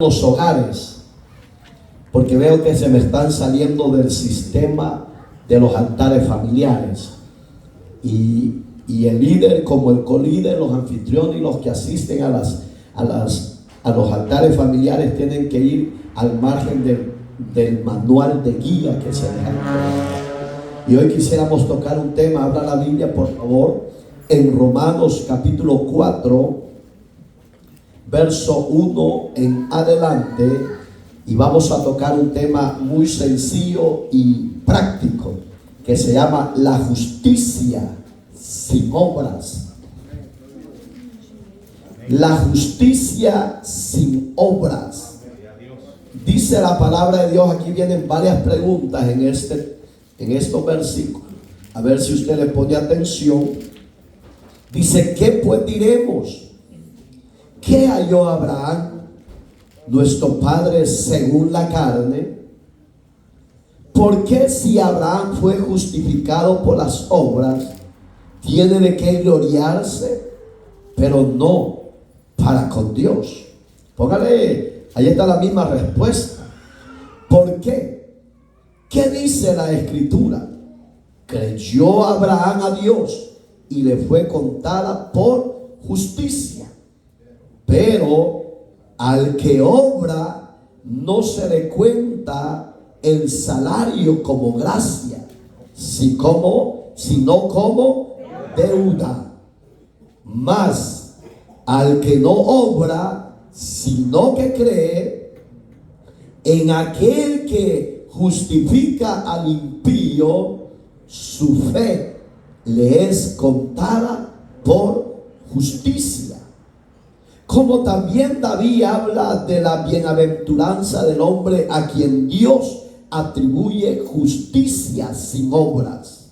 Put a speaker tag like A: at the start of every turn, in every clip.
A: Los hogares, porque veo que se me están saliendo del sistema de los altares familiares, y el líder como el colíder, los anfitriones y los que asisten a los altares familiares tienen que ir al margen del manual de guía que se deja entregar. Y hoy quisiéramos tocar un tema. Abra la Biblia por favor en Romanos capítulo 4 verso 1 en adelante, y vamos a tocar un tema muy sencillo y práctico que se llama la justicia sin obras. La justicia sin obras. Dice la palabra de Dios. Aquí vienen varias preguntas en estos versículos. A ver si usted le pone atención. Dice: ¿qué pues diremos? ¿Qué halló Abraham, nuestro padre según la carne? ¿Por qué si Abraham fue justificado por las obras, tiene de qué gloriarse, pero no para con Dios? Póngale, ahí está la misma respuesta. ¿Por qué? ¿Qué dice la Escritura? Creyó Abraham a Dios y le fue contada por justicia. Pero al que obra no se le cuenta el salario como gracia, sino como deuda. Mas al que no obra, sino que cree en aquel que justifica al impío, su fe le es contada por justicia. Como también David habla de la bienaventuranza del hombre a quien Dios atribuye justicia sin obras,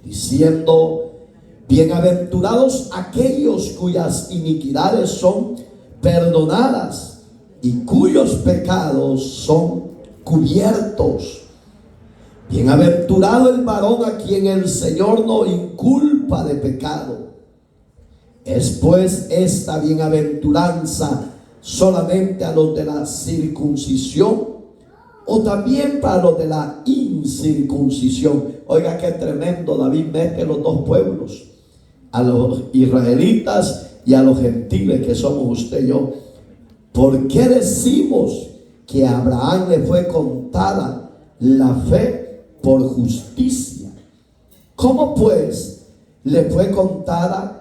A: diciendo: bienaventurados aquellos cuyas iniquidades son perdonadas y cuyos pecados son cubiertos. Bienaventurado el varón a quien el Señor no inculpa de pecado. ¿Es pues esta bienaventuranza solamente a los de la circuncisión, o también para los de la incircuncisión? Oiga, qué tremendo. David mete los dos pueblos, a los israelitas y a los gentiles, que somos usted y yo. ¿Por qué decimos que a Abraham le fue contada la fe por justicia? ¿Cómo pues le fue contada?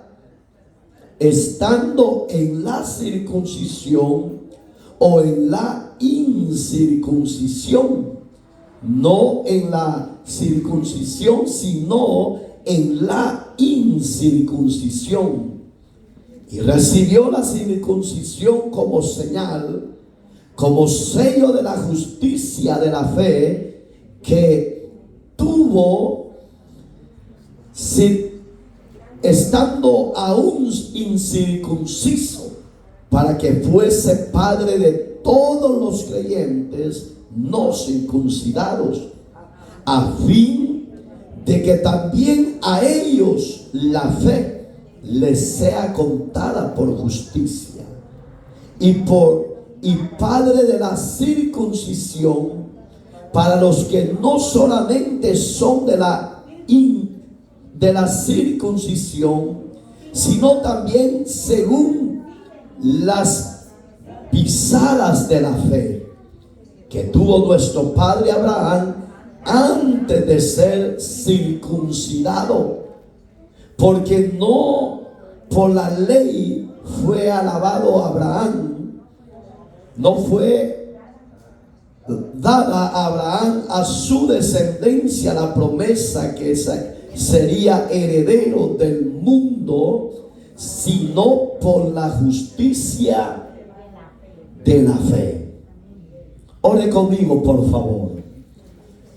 A: Estando en la circuncisión o en la incircuncisión. No en la circuncisión, sino en la incircuncisión. Y recibió la circuncisión como señal, como sello de la justicia de la fe que tuvo estando aún incircunciso, para que fuese padre de todos los creyentes no circuncidados, a fin de que también a ellos la fe les sea contada por justicia, y padre de la circuncisión para los que no solamente son de la circuncisión, sino también según las pisadas de la fe que tuvo nuestro padre Abraham antes de ser circuncidado, porque no por la ley fue alabado Abraham, no fue dada a Abraham a su descendencia la promesa que sería heredero del mundo, sino por la justicia de la fe. Ore conmigo, por favor.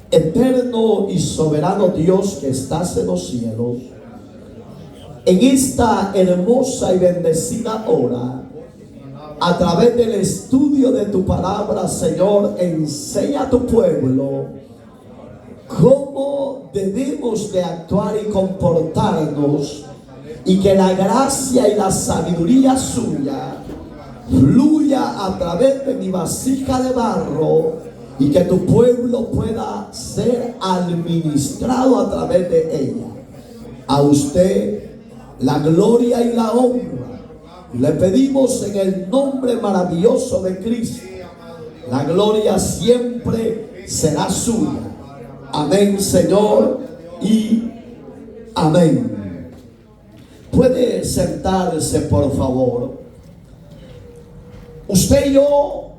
A: Eterno y soberano Dios que estás en los cielos, en esta hermosa y bendecida hora, a través del estudio de tu palabra, Señor, enseña a tu pueblo cómo debemos de actuar y comportarnos, y que la gracia y la sabiduría suya fluya a través de mi vasija de barro y que tu pueblo pueda ser administrado a través de ella. A usted la gloria y la honra le pedimos en el nombre maravilloso de Cristo. La gloria siempre será suya. Amén, Señor, y amén. Puede sentarse, por favor. Usted y yo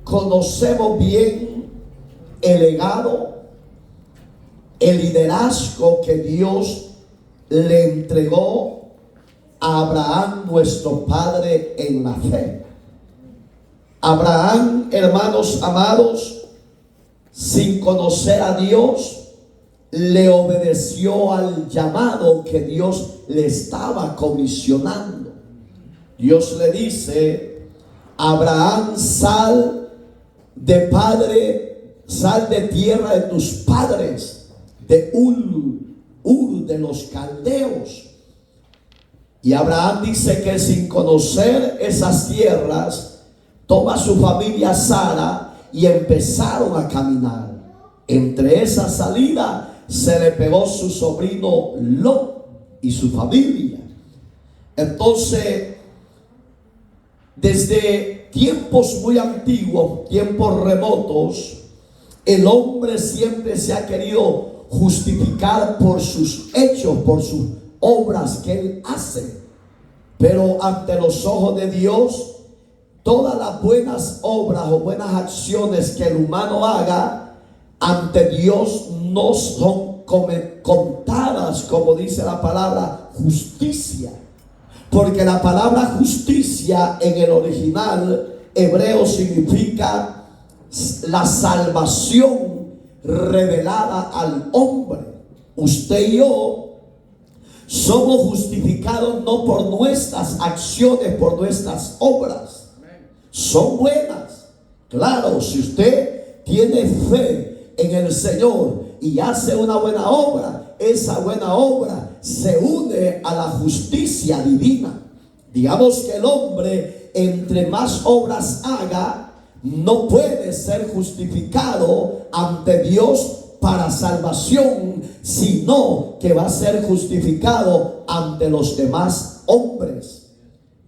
A: conocemos bien el legado, el liderazgo que Dios le entregó a Abraham, nuestro padre en la fe. Abraham, hermanos amados, sin conocer a Dios, le obedeció al llamado que Dios le estaba comisionando. Dios le dice: Abraham, sal de tierra de tus padres, de Ur de los caldeos. Y Abraham dice que sin conocer esas tierras, toma su familia Sara y empezaron a caminar. Entre esa salida se le pegó su sobrino Lot y su familia. Entonces, desde tiempos muy antiguos, tiempos remotos, el hombre siempre se ha querido justificar por sus hechos, por sus obras que él hace. Pero ante los ojos de Dios, todas las buenas obras o buenas acciones que el humano haga, ante Dios no son contadas, como dice la palabra, justicia. Porque la palabra justicia en el original hebreo significa la salvación revelada al hombre. Usted y yo somos justificados no por nuestras acciones, por nuestras obras. Son buenas. Claro, si usted tiene fe en el Señor y hace una buena obra, esa buena obra se une a la justicia divina. Digamos que el hombre, entre más obras haga, no puede ser justificado ante Dios para salvación, sino que va a ser justificado ante los demás hombres.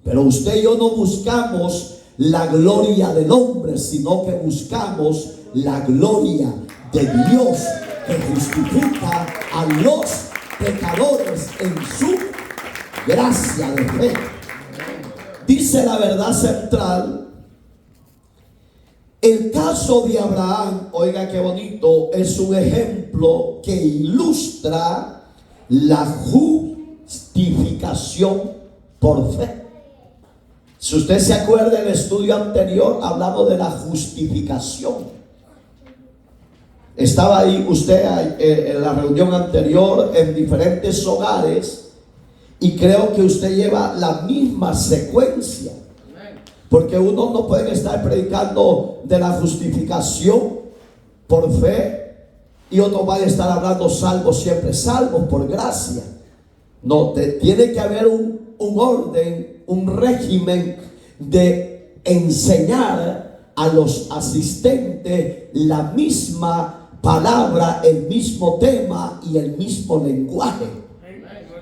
A: Pero usted y yo no buscamos la gloria del hombre, sino que buscamos la gloria de Dios, que justifica a los pecadores en su gracia de fe. Dice la verdad central. El caso de Abraham, oiga qué bonito, es un ejemplo que ilustra la justificación por fe. Si usted se acuerda del estudio anterior, hablamos de la justificación. Estaba ahí usted en la reunión anterior en diferentes hogares y creo que usted lleva la misma secuencia. Porque uno no puede estar predicando de la justificación por fe y otro va a estar hablando salvos siempre, salvos por gracia. No, tiene que haber un orden, un régimen de enseñar a los asistentes la misma palabra, el mismo tema y el mismo lenguaje.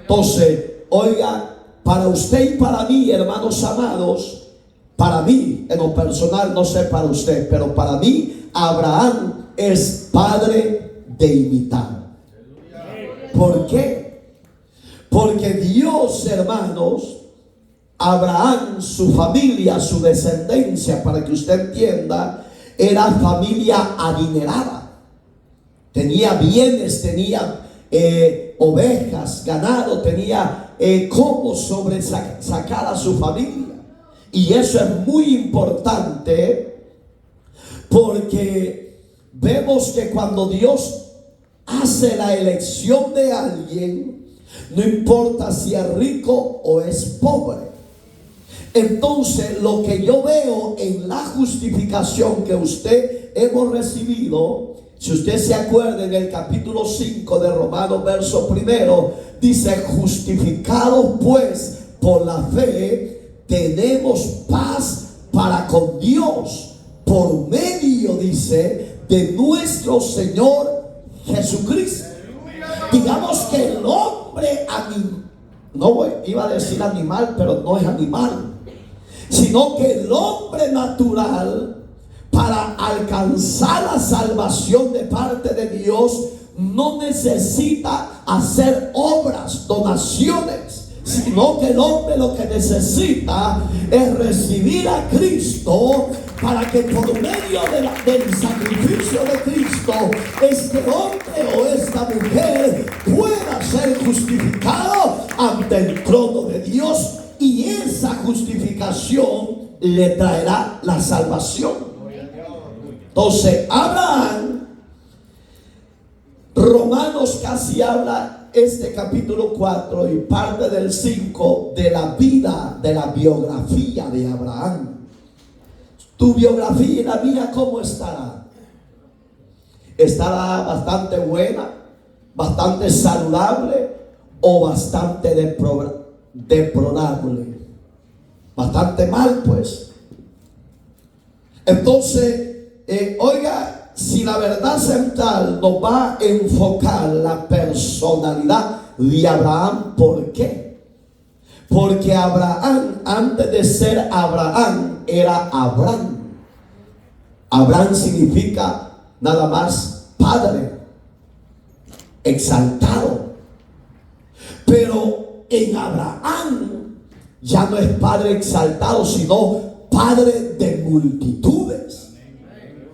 A: Entonces, oiga, para usted y para mí, hermanos amados, para mí, en lo personal, no sé para usted, pero para mí, Abraham es padre de imitar. ¿Por qué? Porque Dios, hermanos, Abraham, su familia, su descendencia, para que usted entienda, era familia adinerada. Tenía bienes, tenía ovejas, ganado, tenía cómo sacar a su familia. Y eso es muy importante porque vemos que cuando Dios hace la elección de alguien, no importa si es rico o es pobre. Entonces, lo que yo veo en la justificación que usted hemos recibido, si usted se acuerda en el capítulo 5 de Romanos, verso 1, dice: justificados pues por la fe, tenemos paz para con Dios por medio, dice, de nuestro Señor Jesucristo. Digamos que el hombre iba a decir animal, pero no es animal, sino que el hombre natural, para alcanzar la salvación de parte de Dios, no necesita hacer obras, donaciones, sino que el hombre lo que necesita es recibir a Cristo, para que por medio del sacrificio de Cristo, este hombre o esta mujer pueda ser justificado ante el trono de Dios, y esa justificación le traerá la salvación. Entonces, Abraham, Romanos casi habla este capítulo 4 y parte del 5 de la vida, de la biografía de Abraham. Tu biografía y la mía, ¿cómo estará? ¿Estará bastante buena, bastante saludable o bastante deplorable? Bastante mal, pues. Entonces, oiga, si la verdad central nos va a enfocar la personalidad de Abraham, ¿por qué? Porque Abraham, antes de ser Abraham, era Abraham. Abraham significa nada más padre, exaltado. Pero en Abraham ya no es padre exaltado, sino padre de multitudes.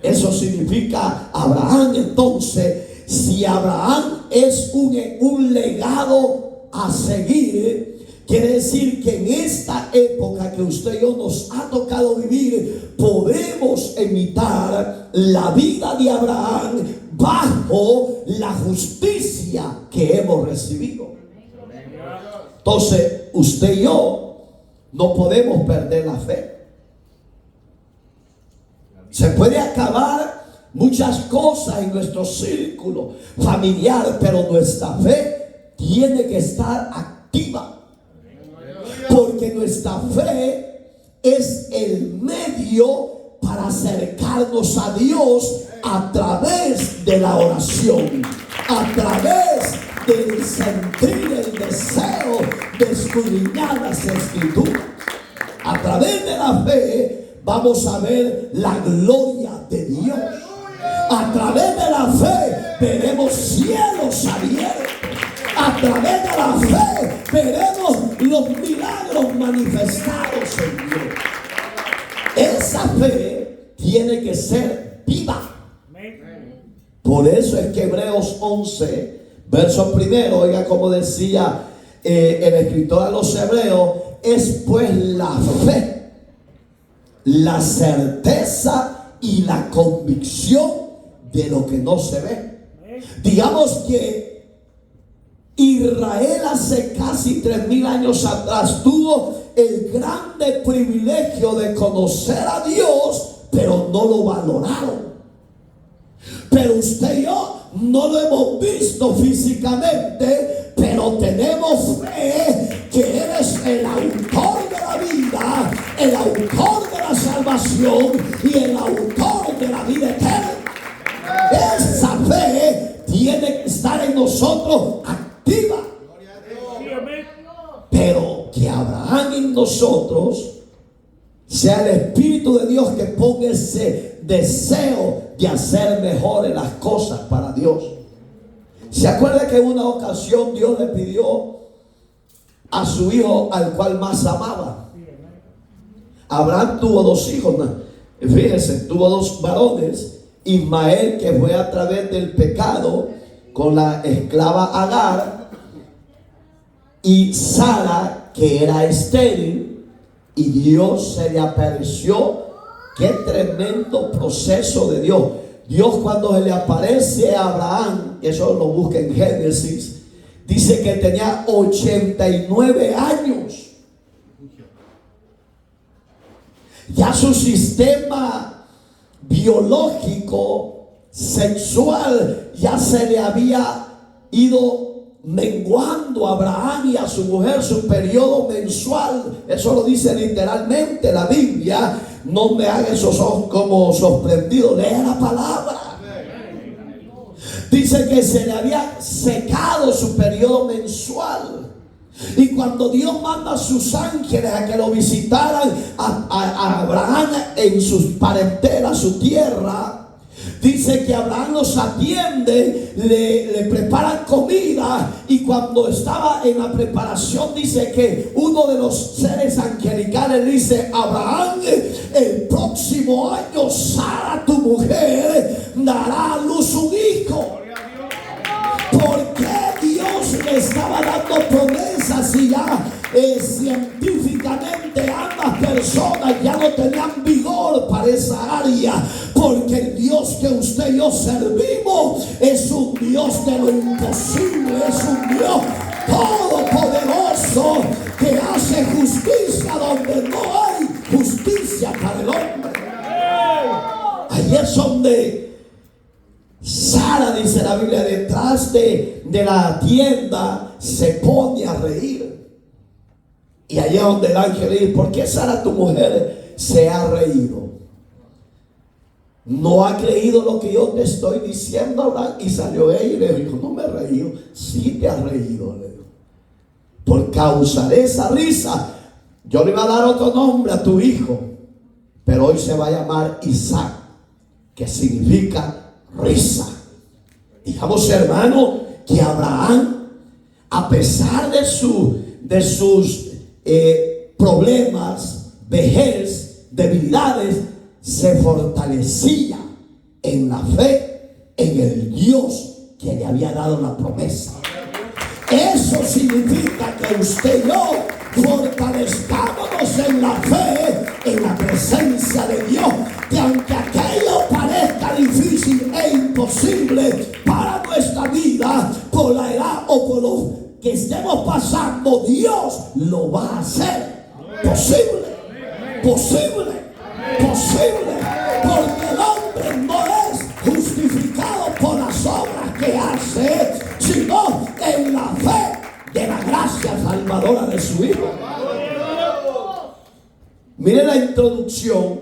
A: Eso significa Abraham. Entonces, si Abraham es un legado a seguir, quiere decir que en esta época que usted y yo nos ha tocado vivir, podemos imitar la vida de Abraham bajo la justicia que hemos recibido. Entonces, usted y yo no podemos perder la fe. Se puede acabar muchas cosas en nuestro círculo familiar, pero nuestra fe tiene que estar activa. Porque nuestra fe es el medio para acercarnos a Dios a través de la oración, a través del sentir el deseo de escudriñar las Escrituras. A través de la fe vamos a ver la gloria de Dios. A través de la fe veremos cielos abiertos. A través de la fe veremos los milagros manifestados en Dios. Esa fe tiene que ser viva. Por eso es que Hebreos 11, verso primero, oiga como decía el escritor a los hebreos, es pues la fe, la certeza y la convicción de lo que no se ve. Digamos que Israel hace casi 3000 años atrás tuvo el grande privilegio de conocer a Dios, pero no lo valoraron. Pero usted y yo no lo hemos visto físicamente, pero tenemos fe que eres el autor de la vida, el autor de la salvación y el autor de la vida eterna. Esa fe tiene que estar en nosotros activa. Pero que Abraham en nosotros sea el Espíritu de Dios que ponga ese deseo de hacer mejores las cosas para Dios. ¿Se acuerda que en una ocasión Dios le pidió a su hijo al cual más amaba? Abraham tuvo 2 hijos, ¿no? Fíjense, tuvo 2 varones. Ismael, que fue a través del pecado con la esclava Agar, y Sara, que era estéril, y Dios se le apareció. Qué tremendo proceso de Dios. Dios, cuando se le aparece a Abraham, eso lo busca en Génesis, dice que tenía 89 años. Ya su sistema biológico, sexual, ya se le había ido menguando a Abraham y a su mujer su periodo mensual. Eso lo dice literalmente la Biblia. no me haga esos ojos como sorprendido. Lea la palabra. Dice que se le había secado su periodo mensual. Y cuando Dios manda a sus ángeles a que lo visitaran a Abraham en sus parentelas, su tierra, dice que Abraham los atiende, le preparan comida, y cuando estaba en la preparación dice que uno de los seres angelicales dice: Abraham, el próximo año Sara, tu mujer, dará a luz un hijo. ¿Por qué Dios le estaba dando promesas y ya científicamente ambas personas ya no tenían vigor para esa área? Porque el Dios que usted y yo servimos es un Dios de lo imposible, es un Dios todopoderoso que hace justicia donde no hay justicia para el hombre. Ahí es donde Sara, dice la Biblia, detrás de la tienda se pone a reír. Y allá donde el ángel dice: ¿por qué Sara, tu mujer, se ha reído? No ha creído lo que yo te estoy diciendo, Abraham. Y salió ella y le dijo: no me he reído. Sí te has reído, le dijo. Por causa de esa risa, yo le iba a dar otro nombre a tu hijo, pero hoy se va a llamar Isaac, que significa risa. Digamos, hermano, que Abraham, a pesar de sus problemas, vejez, debilidades, se fortalecía en la fe en el Dios que le había dado la promesa. Eso significa que usted y yo fortalezcámonos en la fe, en la presencia de Dios, que aunque aquello parezca difícil e imposible para nuestra vida, por la edad o por lo que estemos pasando, Dios lo va a hacer posible, posible, posible, porque el hombre no es justificado por las obras que hace, sino en la fe de la gracia salvadora de su Hijo. Mire la introducción.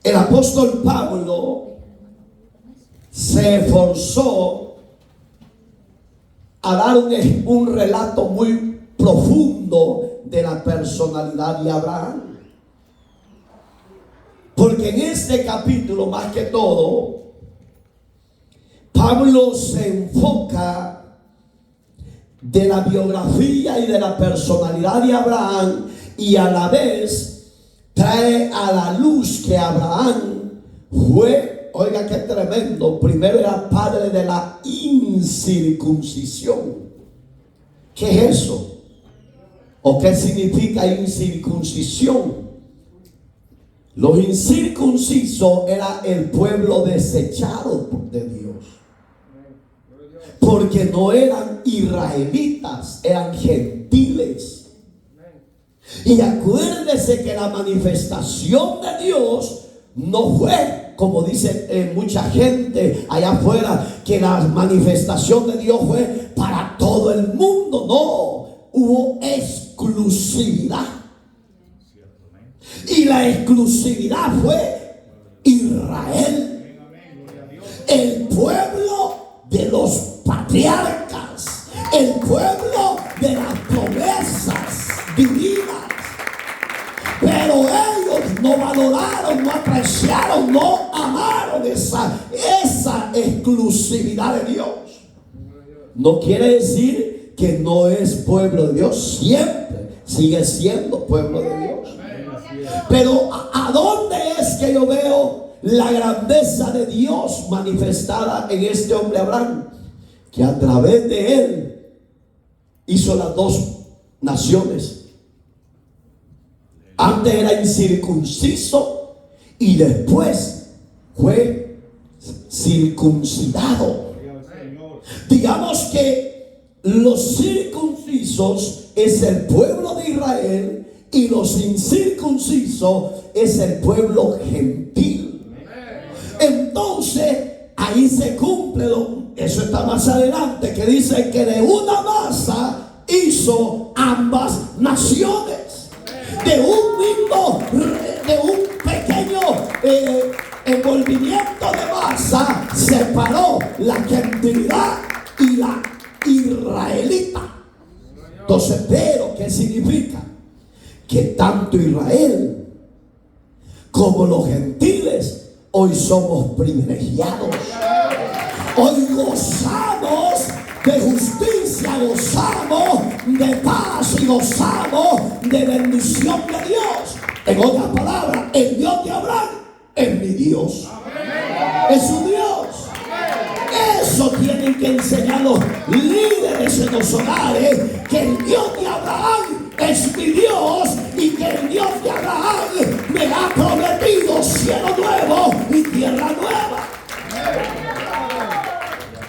A: El apóstol Pablo se esforzó a dar un relato muy profundo de la personalidad de Abraham. Porque en este capítulo, más que todo, Pablo se enfoca de la biografía y de la personalidad de Abraham, y a la vez trae a la luz que Abraham fue, oiga qué tremendo, primero era padre de la incircuncisión. ¿Qué es eso? ¿O qué significa incircuncisión? Los incircuncisos era el pueblo desechado de Dios, porque no eran israelitas, eran gentiles. Y acuérdese que la manifestación de Dios no fue, como dice mucha gente allá afuera, que la manifestación de Dios fue para todo el mundo. No, hubo exclusividad. Y la exclusividad fue Israel, el pueblo de los patriarcas, el pueblo de las promesas divinas. Pero ellos no valoraron, no apreciaron, no amaron esa exclusividad de Dios. No quiere decir que no es pueblo de Dios, siempre sigue siendo pueblo de Dios. Pero ¿a dónde es que yo veo la grandeza de Dios manifestada en este hombre Abraham? Que a través de él hizo las dos naciones. Antes era incircunciso y después fue circuncidado. Digamos que los circuncisos es el pueblo de Israel y los incircuncisos es el pueblo gentil. Entonces ahí se cumple, eso está más adelante, que dice que de una masa hizo ambas naciones. de un pequeño envolvimiento de masa, separó la gentilidad y la israelita. Entonces, pero ¿qué significa? Que tanto Israel como los gentiles hoy somos privilegiados. Hoy gozamos de justicia, gozamos de paz y gozamos de bendición de Dios. En otras palabras, el Dios de Abraham es mi Dios. Es su Dios. Eso tienen que enseñar los líderes en los hogares, que el Dios de Abraham es mi Dios y que el Dios de Abraham me ha prometido cielo nuevo y tierra nueva.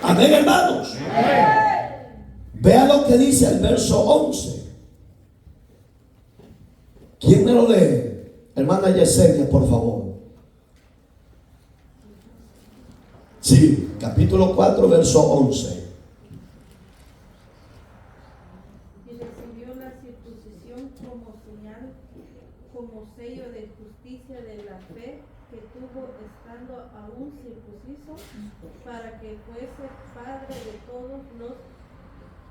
A: Amén, hermanos. Vea lo que dice el verso 11. ¿Quién me lo lee? Hermana Yesenia, por favor. Sí, capítulo 4, verso 11.
B: Y recibió la circuncisión como señal, como sello de justicia de la fe que tuvo estando aún circunciso, para que fuese padre de todos los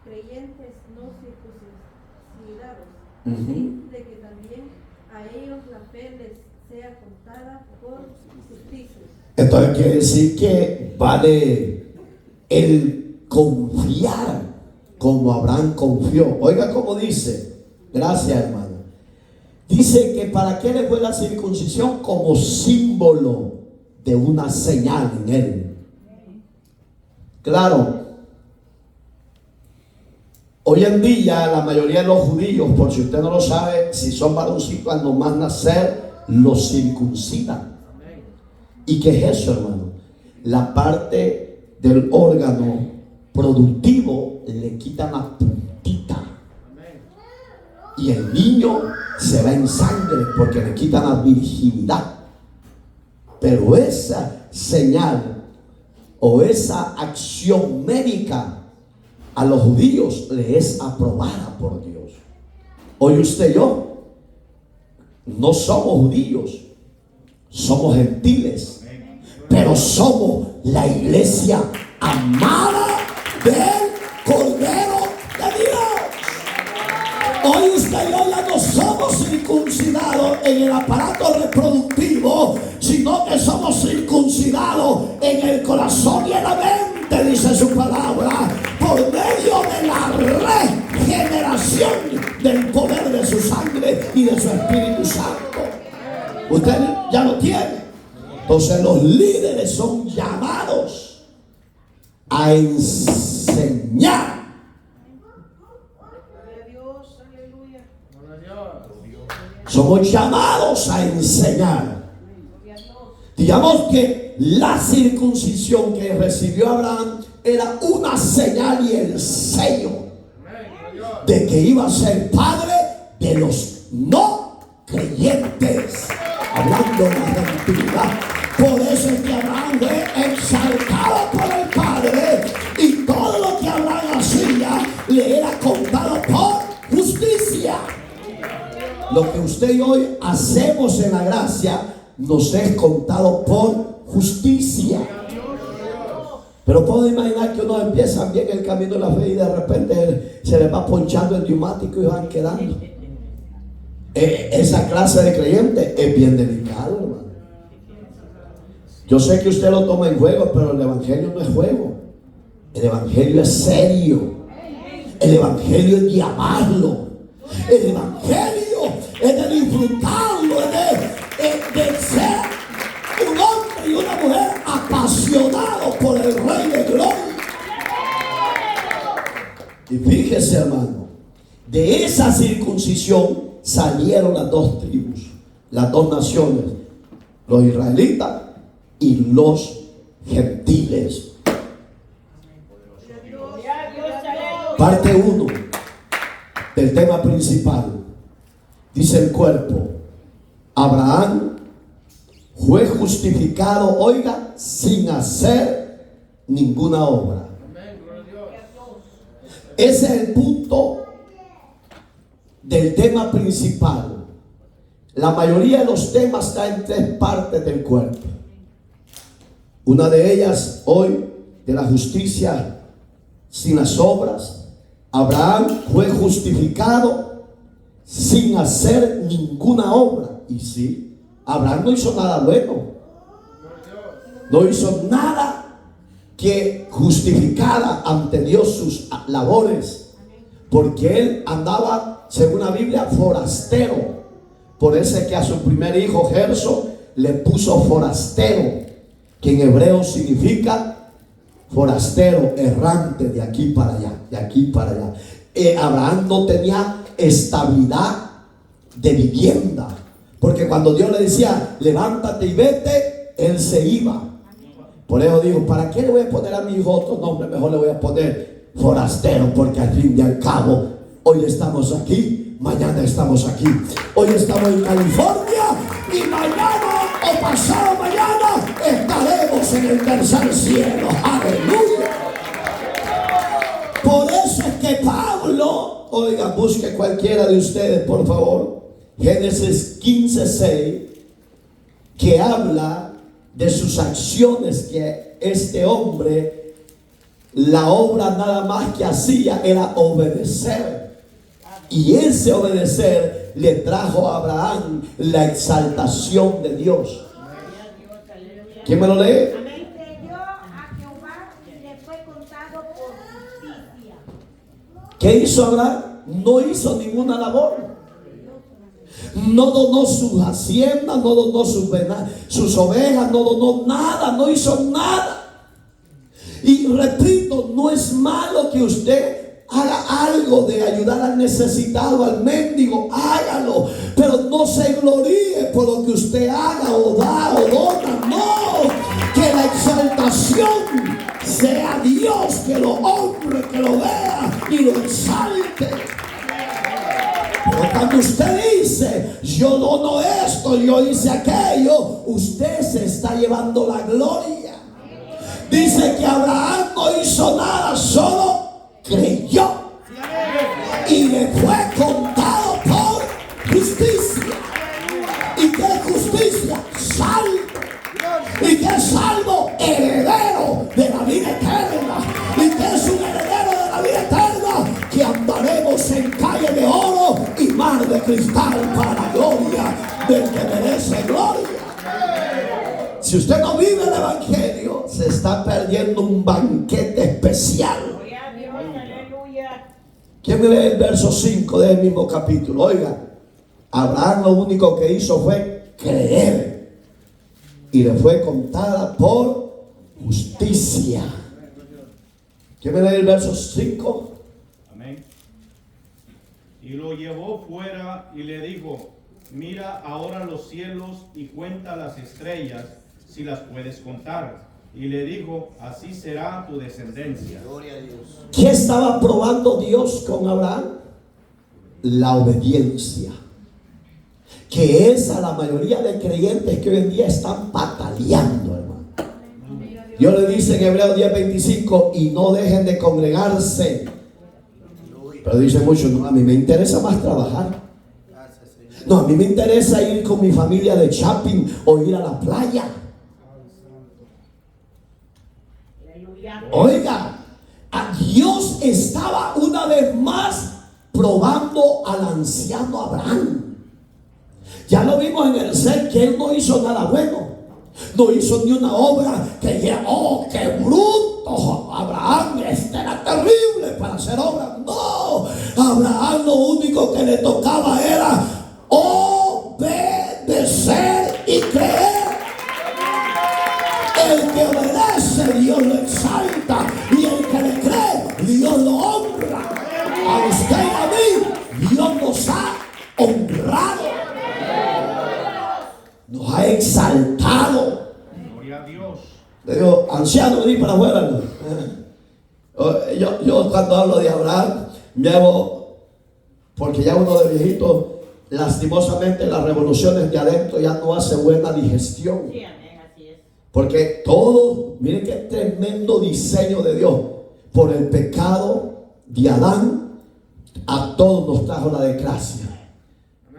B: creyentes no circuncidados, de que también a ellos la fe les sea contada por justicia.
A: Entonces quiere decir que vale el confiar como Abraham confió. Oiga cómo dice. Gracias, hermano. Dice que para qué le fue la circuncisión, como símbolo de una señal en él. Claro. Hoy en día la mayoría de los judíos, por si usted no lo sabe, si son varoncitos al nomás nacer, los circuncidan. ¿Y qué es eso, hermano? La parte del órgano productivo le quitan la puntita. Y el niño se va en sangre porque le quitan la virginidad. Pero esa señal o esa acción médica a los judíos le es aprobada por Dios. Hoy usted y yo no somos judíos, somos gentiles, pero somos la iglesia amada del Cordero de Dios. Hoy usted y yo ya no somos circuncidados en el aparato reproductivo, sino que somos circuncidados en el corazón y en la mente, dice su palabra, por medio de la regeneración del poder de su sangre y de su Espíritu Santo. Usted ya lo tiene. Entonces los líderes son llamados a enseñar. Somos llamados a enseñar. Digamos que la circuncisión que recibió Abraham era una señal y el sello de que iba a ser padre de los no creyentes. Hablando de la gentilidad. Por eso es que Abraham fue exaltado por el Padre, y todo lo que Abraham hacía le era contado por justicia. Lo que usted y hoy hacemos en la gracia nos es contado por justicia. Pero puedo imaginar que uno empieza bien el camino de la fe y de repente se le va ponchando el neumático y van quedando. Esa clase de creyente es bien delicado, hermano. Yo sé que usted lo toma en juego, pero el evangelio no es juego. El evangelio es serio. El evangelio es de amarlo. El evangelio es de disfrutarlo, es de ser un hombre y una mujer apasionados por el Rey de Gloria. Y fíjese, hermano, de esa circuncisión salieron las dos tribus, las dos naciones, los israelitas y los gentiles. Parte 1 del tema principal. Dice el cuerpo: Abraham fue justificado, oiga, sin hacer ninguna obra. Ese es el punto del tema principal. La mayoría de los temas están en tres partes del cuerpo. Una de ellas hoy, de la justicia sin las obras. Abraham fue justificado sin hacer ninguna obra. Y sí, Abraham no hizo nada bueno. No hizo nada que justificara ante Dios sus labores. Porque él andaba, según la Biblia, forastero. Por eso es que a su primer hijo, Gerso, le puso forastero, que en hebreo significa forastero, errante, de aquí para allá, de aquí para allá. Abraham no tenía estabilidad de vivienda, porque cuando Dios le decía, levántate y vete, él se iba. Por eso digo, ¿para qué le voy a poner a mi hijo otro nombre? Mejor le voy a poner forastero, porque al fin y al cabo, hoy estamos aquí, mañana estamos aquí. Hoy estamos en California y mañana o pasado mañana estaremos en el tercer cielo. Aleluya. Por eso es que Pablo, oiga, busque cualquiera de ustedes, por favor, Génesis 15:6, que habla de sus acciones, que este hombre, la obra nada más que hacía era obedecer. Y ese obedecer le trajo a Abraham la exaltación de Dios. ¿Quién me lo lee?
C: Creyó a Jehová y le fue contado por justicia.
A: ¿Qué hizo Abraham? No hizo ninguna labor. No donó sus haciendas, no donó sus ovejas, no donó nada, no hizo nada. Y repito, no es malo que usted haga algo de ayudar al necesitado, al mendigo, hágalo, pero no se gloríe por lo que usted haga o da o dona. No, que la exaltación sea Dios, que lo honre, que lo vea y lo exalte. Pero cuando usted dice, yo dono esto, yo hice aquello, usted se está llevando la gloria. Dice que Abraham no hizo nada, solo creyó y le fue contado por justicia. ¿Y qué es justicia? Salvo. ¿Y qué es salvo? Heredero de la vida eterna. ¿Y qué es un heredero de la vida eterna? Que andaremos en calle de oro y mar de cristal para la gloria del que merece gloria. Si usted no vive el evangelio, se está perdiendo un banquete especial. ¿Quién me lee el verso 5 del mismo capítulo? Oiga, Abraham lo único que hizo fue creer y le fue contada por justicia. ¿Quién me lee el verso 5?
D: Amén. Y lo llevó fuera y le dijo, mira ahora los cielos y cuenta las estrellas, si las puedes contar. Y le dijo, así será tu descendencia. Gloria a Dios.
A: ¿Qué estaba probando Dios con Abraham? La obediencia. Que es a la mayoría de creyentes que hoy en día están pataleando, hermano. Dios le dice en Hebreos 10:25, y no dejen de congregarse. Pero dice mucho, no, a mí me interesa más trabajar. No, a mí me interesa ir con mi familia de shopping o ir a la playa. Oiga, a Dios estaba una vez más probando al anciano Abraham. Ya lo vimos en el ser que él no hizo nada bueno. No hizo ni una obra que ya, oh, qué bruto. Abraham, este era terrible para hacer obras. No, Abraham lo único que le tocaba era obedecer y creer. El que obedece, Dios lo exalta, y el que le cree, Dios lo honra. A usted y a mí, Dios nos ha honrado, nos ha exaltado.
D: Gloria a Dios.
A: Le digo, anciano, vení para afuera. Yo cuando hablo de Abraham, me hago, porque ya uno de viejito, lastimosamente las revoluciones de adentro ya no hace buena digestión. Porque todo, miren qué tremendo diseño de Dios. Por el pecado de Adán, a todos nos trajo la desgracia.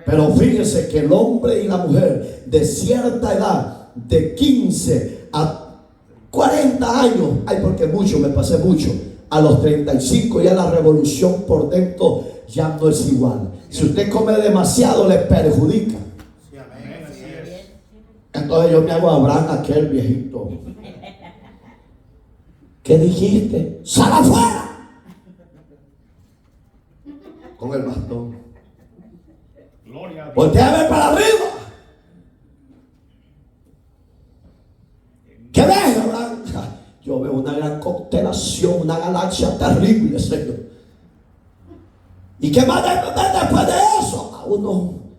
A: Pero fíjese que el hombre y la mujer de cierta edad, de 15 a 40 años, ay, porque mucho, me pasé mucho, a los 35 ya la revolución por dentro ya no es igual. Si usted come demasiado le perjudica. Entonces yo me hago Abraham, aquel viejito. ¿Qué dijiste? ¡Sal afuera! Con el bastón.
D: Gloria a Dios.
A: Voltea a ver para arriba. ¿Qué ves, Abraham? Yo veo una gran constelación, una galaxia terrible, Señor. ¿Y qué más después de eso?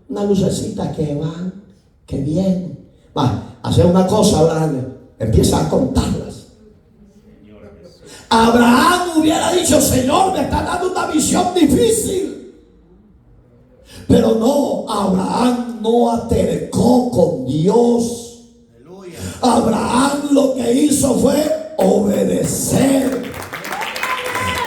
A: Una lucecita que van, que vienen. Va, hacer una cosa, Abraham, empieza a contarlas. Abraham hubiera dicho: Señor, me está dando una visión difícil. Pero no, Abraham no atercó con Dios. Abraham lo que hizo fue obedecer.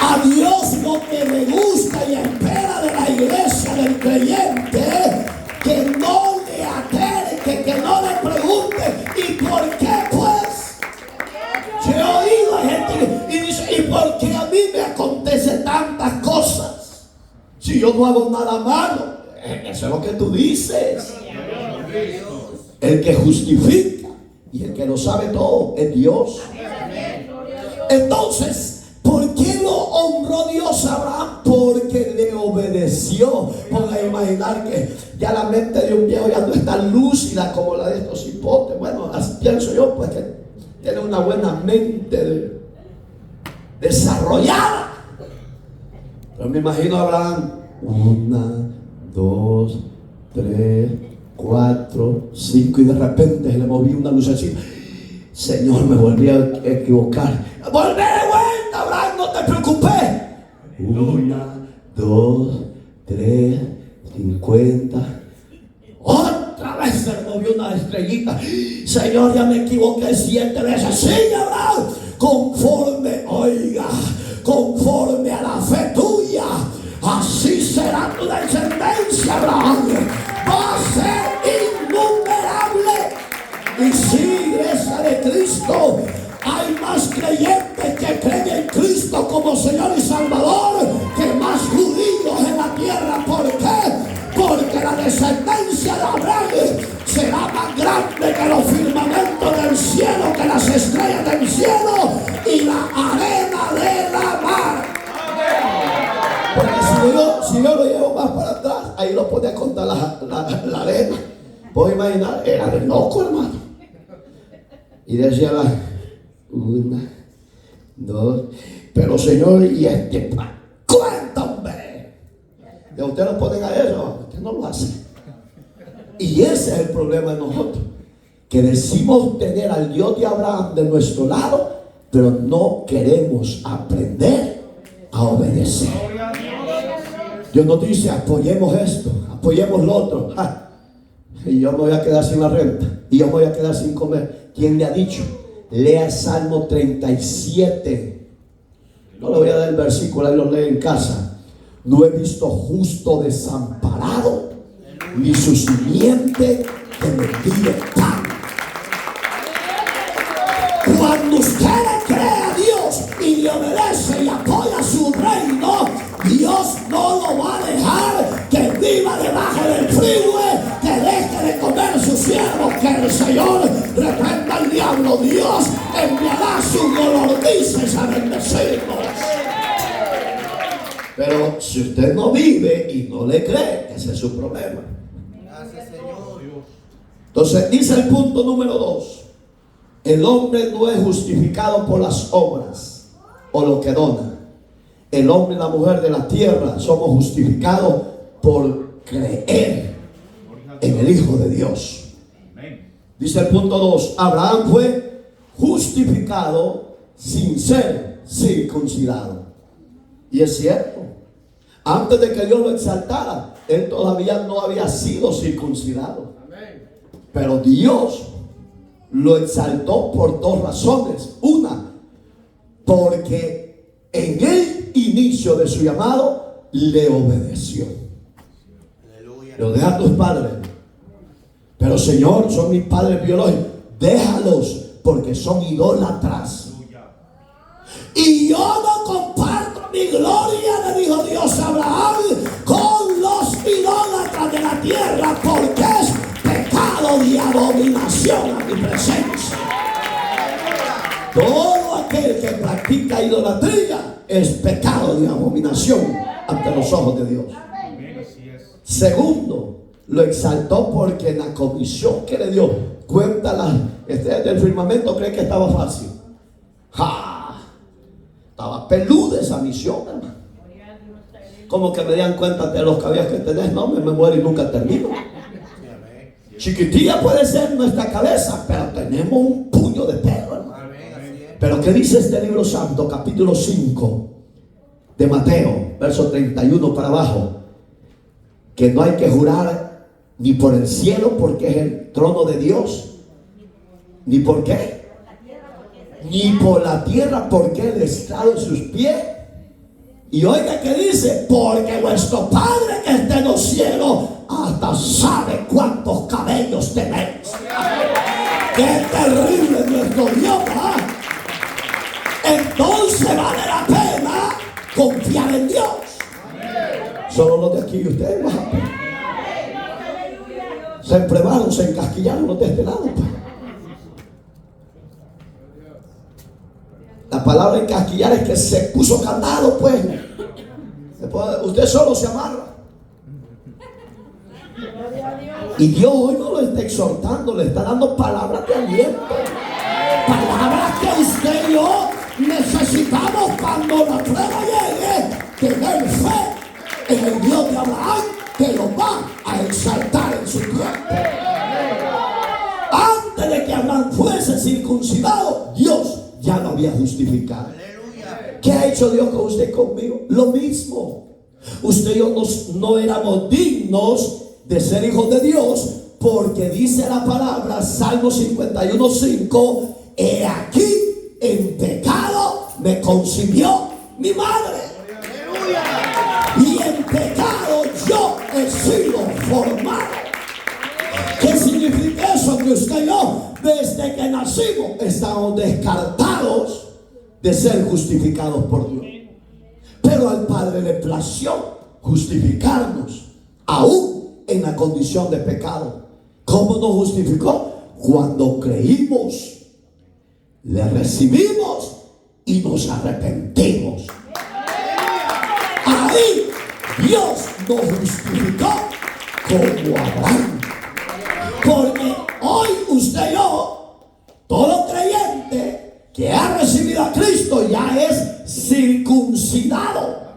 A: A Dios lo que le gusta y espera de la iglesia, del creyente, que no le aterque, que no le pregunte: ¿y por qué pues? Yo he oído a gente y dice: ¿y por qué a mí me acontecen tantas cosas? Si yo no hago nada malo. Eso es lo que tú dices. El que justifica y el que lo sabe todo es Dios. Entonces, ¿por qué lo honró Dios a Abraham? Porque le obedeció. Ponga a imaginar que ya la mente de un viejo ya no está lúcida como la de estos hipotes. Bueno, así pienso yo, pues que tiene una buena mente desarrollada. Pero me imagino a Abraham: 1, 2, 3, 4, 5, y de repente se le movió una lucecita. Señor, me volví a equivocar. Volvé de vuelta, Abraham, no te preocupes. 1, 2, 3, 50. Otra vez se le movió una estrellita. Señor, ya me equivoqué 7 veces. Sí, Abraham, conforme a la fe tuya, así será tu descendencia, Abraham. Va a ser innumerable. Y sí, iglesia de Cristo, hay más creyentes que creen en Cristo como Señor y Salvador que más judíos en la tierra. ¿Por qué? Porque la descendencia de Abraham será más grande que los firmamentos del cielo, que las estrellas del cielo y la arena de la mar. Porque si yo lo llevo más para atrás, ahí lo podía contar la arena. ¿Puedo imaginar? Era de loco, hermano. Y decía 1, 2. Pero Señor, y cuéntame. Y a usted lo ponen a eso, usted no lo hace. Y ese es el problema de nosotros, que decimos tener al Dios de Abraham de nuestro lado, pero no queremos aprender a obedecer. Dios nos dice: apoyemos esto, apoyemos lo otro. Y yo me voy a quedar sin la renta, y yo me voy a quedar sin comer. ¿Quién le ha dicho? Lea el Salmo 37. No le voy a dar el versículo, ahí lo lee en casa. No he visto justo desamparado, ni su simiente que mendigue pan. Cuando usted le cree a Dios y le obedece y apoya su reino, Dios no lo va a dejar que viva debajo del freeway, que deje de comer sus siervos, que el Señor reprenda al diablo. Dios enviará sus golordices a bendecirnos. Pero si usted no vive y no le cree, ese es su problema.
E: Gracias, Señor.
A: Entonces dice el punto número 2: el hombre no es justificado por las obras o lo que dona. El hombre y la mujer de la tierra somos justificados por creer en el Hijo de Dios. Dice el punto 2: Abraham fue justificado sin ser circuncidado. Y es cierto, antes de que Dios lo exaltara, él todavía no había sido circuncidado. Pero Dios lo exaltó por 2 razones. Una, porque en el inicio de su llamado le obedeció. Lo deja a tus padres. Pero Señor, son mis padres biológicos. Déjalos, porque son idólatras. Y yo no comparto mi gloria, le dijo Dios a Abraham, con los idólatras de la tierra, porque es pecado y abominación a mi presencia. Todo aquel que practica idolatría es pecado y abominación ante los ojos de Dios. Segundo, lo exaltó porque en la comisión que le dio, cuenta las estrellas del firmamento, cree que estaba fácil. ¡Ja! Estaba peluda esa misión, hermano. Como que me dan cuenta de los cabellos que tenés. No, me muero y nunca termino. Chiquitilla puede ser nuestra cabeza, pero tenemos un puño de pelo, hermano. Pero ¿qué dice este libro santo? Capítulo 5 de Mateo, verso 31 para abajo. Que no hay que jurar ni por el cielo, porque es el trono de Dios. ¿Ni por qué? Ni por la tierra, porque Él está en sus pies. Y oiga que dice, porque vuestro Padre que está en los cielos hasta sabe cuántos cabellos tenéis. ¡Qué terrible es nuestro Dios! ¿Ah? Entonces vale la pena confiar en Dios. Solo los de aquí y ustedes van. Se emprebaron, se encasquillaron los de este lado. La palabra encasquillar es que se puso candado, pues. Usted solo se amarra. Y Dios hoy no lo está exhortando, le está dando palabras de aliento. Palabras que usted y yo necesitamos cuando la prueba llegue. Tener fe en el Dios de Abraham, que lo va a exaltar en su tiempo. Antes de que Abraham fuese circuncidado, Dios ya lo había justificado. ¿Qué ha hecho Dios con usted y conmigo? Lo mismo. Usted y yo no éramos dignos de ser hijos de Dios, porque dice la palabra, Salmo 51:5, he aquí en pecado me concibió mi madre. Y en pecado yo he sido formado. ¿Qué significa eso? Que usted y yo, desde que nacimos, estamos descartados de ser justificados por Dios. Pero al Padre le plació justificarnos, aún en la condición de pecado. ¿Cómo nos justificó? Cuando creímos, le recibimos y nos arrepentimos. Ahí Dios nos justificó como Abraham. Porque hoy usted y yo, todo creyente que ha recibido a Cristo, ya es circuncidado.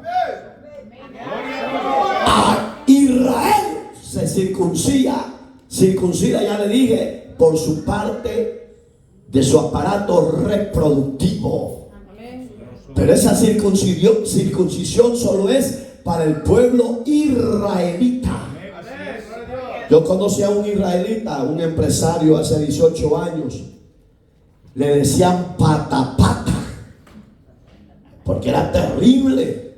A: A Israel se circuncida, ya le dije, por su parte de su aparato reproductivo. Pero esa circuncisión solo es para el pueblo israelita. Yo conocí a un israelita, un empresario hace 18 años. Le decían patapata, porque era terrible.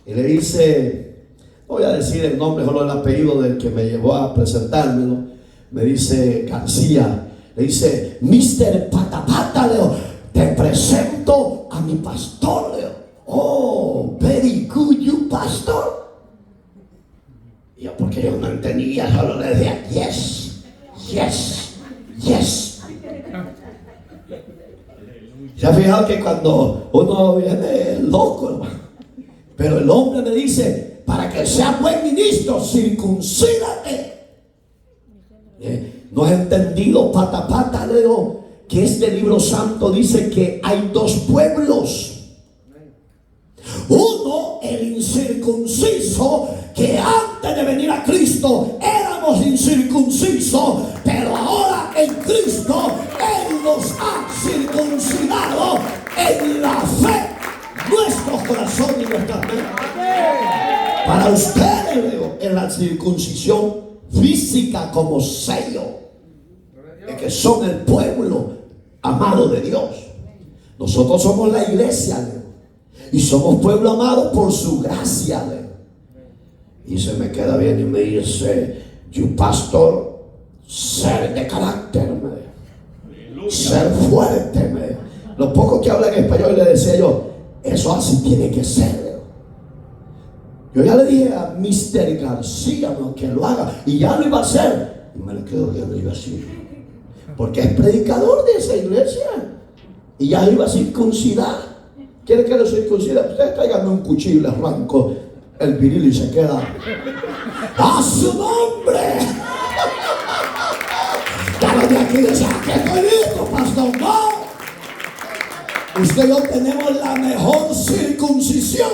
A: Y le dice, no voy a decir el nombre, solo el apellido del que me llevó a presentármelo. Me dice García, le dice, Mr. Patapata, Leo, te presento a mi pastor, Leo. Oh, very good, you pastor. Y yo, porque yo no entendía, solo le decía, yes, yes, yes. ¿Se ha fijado que cuando uno viene loco, hermano? Pero el hombre me dice, para que sea buen ministro, circuncídate. ¿No has entendido, patapata, Leo, que este libro santo dice que hay dos pueblos? Uno, el incircunciso, que antes de venir a Cristo éramos incircuncisos, pero ahora en Cristo Él nos ha circuncidado en la fe, nuestros corazones y nuestras mentes. Para ustedes, Leo, en la circuncisión física como sello de que son el pueblo amado de Dios. Nosotros somos la iglesia, Leo, y somos pueblo amado por su gracia, Leo. Y se me queda bien y me dice: you pastor, ser de carácter, me dijo. Ser fuerte, me dijo. Lo poco que habla en español le decía yo: eso así tiene que ser. Yo ya le dije a Mr. García, ¿no?, que lo haga, y ya lo iba a hacer. Y me le quedo viendo y yo así, porque es predicador de esa iglesia y ya lo iba a circuncidar. ¿Quiere que lo circuncide? Ustedes tráiganme un cuchillo y le arranco el viril y se queda. ¡A su nombre! Ya los de aquí decían: ¿qué estoy listo, pastor? No. Usted y yo tenemos la mejor circuncisión,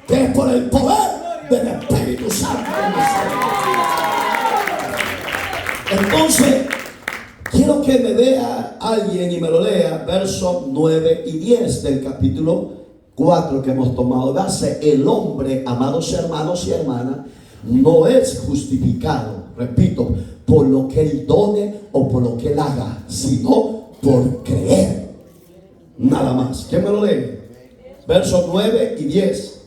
A: que es por el poder del Espíritu Santo. Entonces, quiero que me vea alguien y me lo lea, versos 9 y 10 del capítulo 4 que hemos tomado. Dice: el hombre, amados hermanos y hermanas, no es justificado, repito, por lo que él done o por lo que él haga, sino por creer. Nada más. ¿Quién me lo lee? Versos 9 y 10.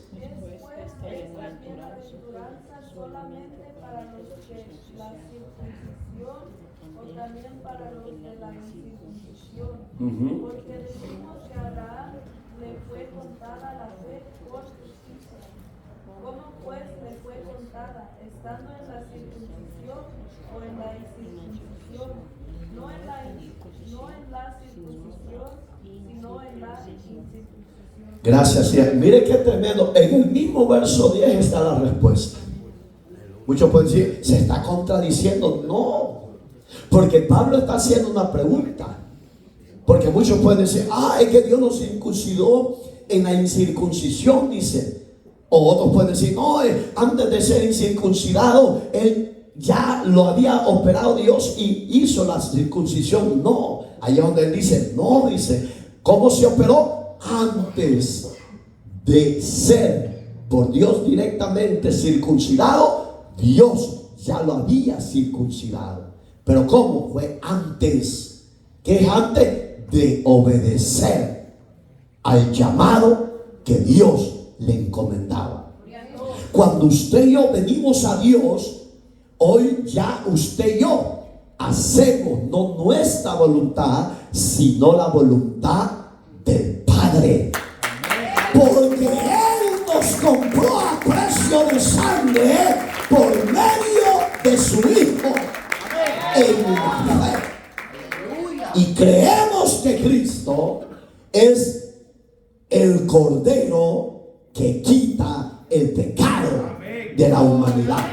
B: Porque decimos que a Abraham le fue contada la fe por justicia. ¿Cómo pues le fue contada? ¿Estando en la circuncisión o en la incircuncisión? No en la circuncisión, sino en la incircuncisión.
A: Gracias, Señor. Mire qué tremendo. En el mismo verso 10 está la respuesta. Muchos pueden decir: se está contradiciendo. No, porque Pablo está haciendo una pregunta. Porque muchos pueden decir: es que Dios nos circuncidó en la incircuncisión, dice. O otros pueden decir: no, antes de ser incircuncidado, él ya lo había operado Dios y hizo la circuncisión. No, allá donde él dice, no, dice, ¿cómo se operó? Antes de ser por Dios directamente circuncidado, Dios ya lo había circuncidado. Pero ¿cómo? Fue antes. ¿Qué es antes? De obedecer al llamado que Dios le encomendaba. Cuando usted y yo venimos a Dios, hoy ya usted y yo hacemos no nuestra voluntad, sino la voluntad del Padre. Porque Él nos compró a precio de sangre por medio de su Hijo en la fe. Y creemos que Cristo es el Cordero que quita el pecado de la humanidad.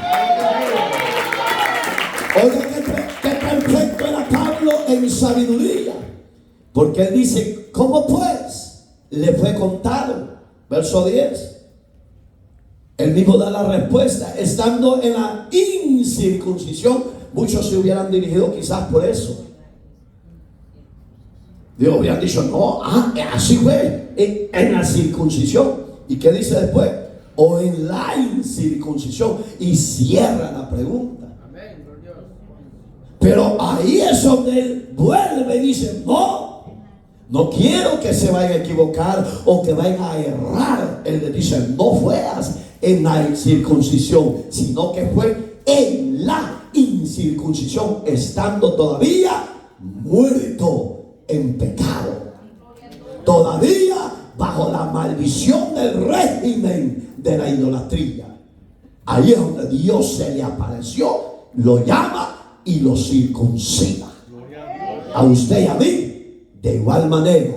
A: Oiga, qué perfecto era Pablo en sabiduría. Porque él dice: ¿cómo pues le fue contado? Verso 10. Él mismo da la respuesta. Estando en la incircuncisión, muchos se hubieran dirigido quizás por eso. Dios había dicho: no, así fue en la circuncisión. ¿Y qué dice después? O en la incircuncisión. Y cierra la pregunta. Pero ahí es donde él vuelve y dice: no quiero que se vayan a equivocar o que vayan a errar. Él le dice: no fue en la circuncisión, sino que fue en la incircuncisión, estando todavía muerto en pecado, todavía bajo la maldición del régimen de la idolatría. Ahí es donde Dios se le apareció, lo llama y lo circuncida. A usted y a mí de igual manera.